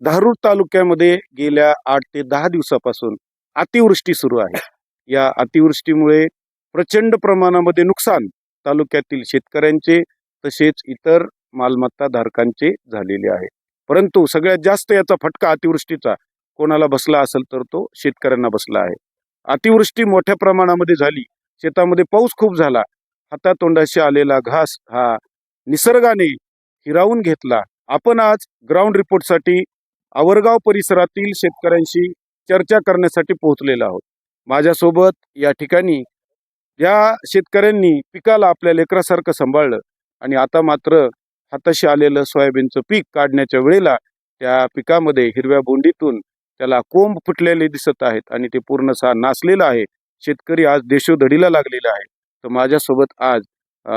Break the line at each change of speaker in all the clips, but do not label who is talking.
धारूर तालुक्यामध्ये गेल्या 8 ते 10 दिवसापासून अतिवृष्टी सुरू आहे. या अतिवृष्टीमुळे प्रचंड प्रमाणामध्ये नुकसान तालुक्यातील शेतकऱ्यांचे तसेच इतर मालमत्ता धारकांचे झालेले आहे. परंतु सगळ्यात जास्त याचा फटका अतिवृष्टीचा कोणाला बसला असेल तर तो शेतकऱ्यांना बसला आहे. अतिवृष्टी मोठ्या प्रमाणामध्ये झाली, शेतामध्ये पाऊस खूप झाला, हातातोंडाशी आलेला घास हा निसर्गाने हिरावून घेतला. आपण आज ग्राउंड रिपोर्टसाठी आवरगाव परिसरातील शेतकऱ्यांशी चर्चा करण्यासाठी पोहोचलेलो आहोत. माझ्यासोबत या ठिकाणी या शेतकऱ्यांनी पिकाला आपल्या लेकरासारखं सांभाळलं आणि आता मात्र हाताशी आलेलं सोयाबीनचं पीक काढण्याच्या वेळेला त्या पिकामध्ये हिरव्या बोंडीतून त्याला कोंब फुटलेले दिसत आहेत आणि ते पूर्णतः नासलेलं आहे. शेतकरी आज देशोधडीला लागलेला आहे. तर माझ्यासोबत आज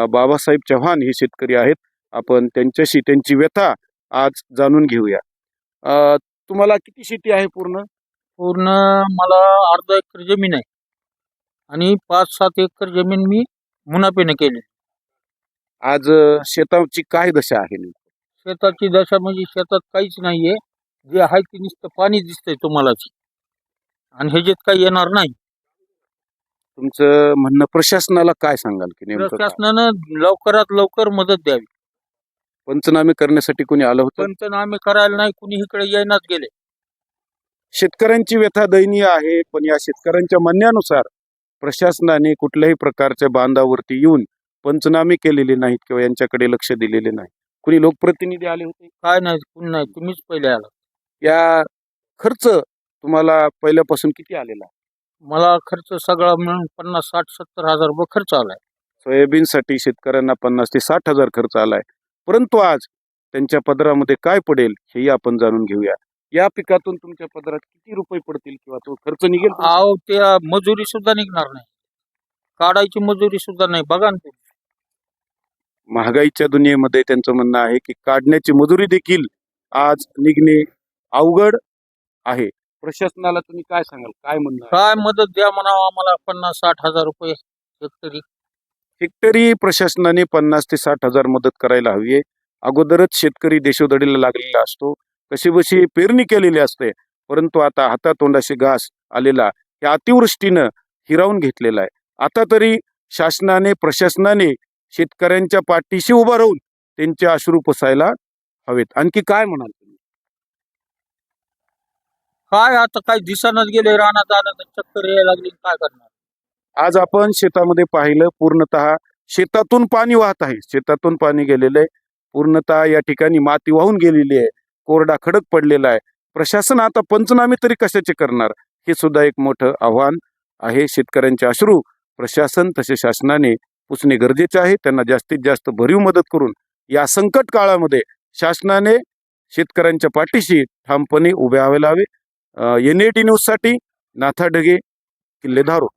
बाबासाहेब चव्हाण हे शेतकरी आहेत. आपण त्यांच्याशी त्यांची व्यथा आज जाणून घेऊया. तुम्हाला किती शेती आहे पूर्ण?
पूर्ण मला अर्धा एकर जमीन आहे आणि 5-7 एकर जमीन मी मुनाफेने केली.
आज शेताची काय दशा आहे नेमकी?
शेताची दशा म्हणजे शेतात काहीच नाहीये, जे आहे ते नुसतं पाणी दिसतंय तुम्हालाच आणि ह्याच्यात काही येणार नाही.
तुमचं म्हणणं प्रशासनाला काय सांगाल की नेमकं काय?
प्रशासनानं लवकरात लवकर मदत द्यावी.
पंचनामे करण्यासाठी कोणी आलं होतं?
पंचनामे करायला नाही, कुणी इकडे येईनाच गेले.
शेतकऱ्यांची व्यथा दयनीय आहे, पण या शेतकऱ्यांच्या म्हणण्यानुसार प्रशासनाने कुठल्याही प्रकारच्या बांधावरती येऊन पंचनामे केलेले नाहीत किंवा यांच्याकडे लक्ष दिलेले नाही. कुणी लोकप्रतिनिधी आले होते?
काय नाही, कुणी नाही, तुम्हीच पहिले आला.
या खर्च तुम्हाला पहिल्यापासून किती आलेला?
मला खर्च सगळा मिळून 50-60-70 हजार रुपये खर्च आलाय.
सोयाबीनसाठी शेतकऱ्यांना 50 ते 60 हजार खर्च आलाय. परंतु आज त्यांच्या पदरामध्ये काय पडेल हेही आपण जाणून घेऊया. या पिकातून तुमच्या पदरात किती रुपये पडतील किंवा तो खर्च निघेल?
अहो, त्या मजुरी सुद्धा निघणार नाही, काढायची मजुरी सुद्धा नाही. बघा ना तुम्ही.
महागाईच्या दुनियेमध्ये त्यांचं म्हणणं आहे की काढण्याची मजुरी देखील आज निघणे अवघड आहे. प्रशासनाला तुम्ही काय सांगाल? काय म्हणणं आहे?
काय मदत द्या म्हणावं आम्हाला, 50-60 हजार रुपये हेक्टरी.
हेक्टरी प्रशासनाने 50 ते 60 हजार मदत करायला हवी आहे. अगोदरच शेतकरी देशोधडीला लागलेला असतो, कशीबशी पेरणी केलेली असते, परंतु आता हातातोंडाशी घास आलेला या अतिवृष्टीनं हिरावून घेतलेला आहे. आता तरी शासनाने प्रशासनाने शेतकऱ्यांच्या पाठीशी उभा राहून त्यांचे अश्रू पुसायला हवेत. आणखी काय म्हणाल तुम्ही?
काय आता काय दिसानच गेले, रानात आलं तर चक्कर यायला लागली, काय करणार.
आज आपण शेतामध्ये पाहिलं, पूर्णतः शेतातून पाणी वाहत आहे, शेतातून पाणी गेलेलं आहे. पूर्णतः या ठिकाणी माती वाहून गेलेली आहे, कोरडा खडक पडलेला आहे. प्रशासन आता पंचनामे तरी कशाचे करणार हे सुद्धा एक मोठं आव्हान आहे. शेतकऱ्यांचे अश्रू प्रशासन तसे शासनाने पुसणे गरजेचे आहे. त्यांना जास्तीत जास्त भरीव मदत करून या संकट काळामध्ये शासनाने शेतकऱ्यांच्या पाठीशी ठामपणे उभे राहावे. NAD न्यूजसाठी नाथा ढगे, किल्ले धारूर.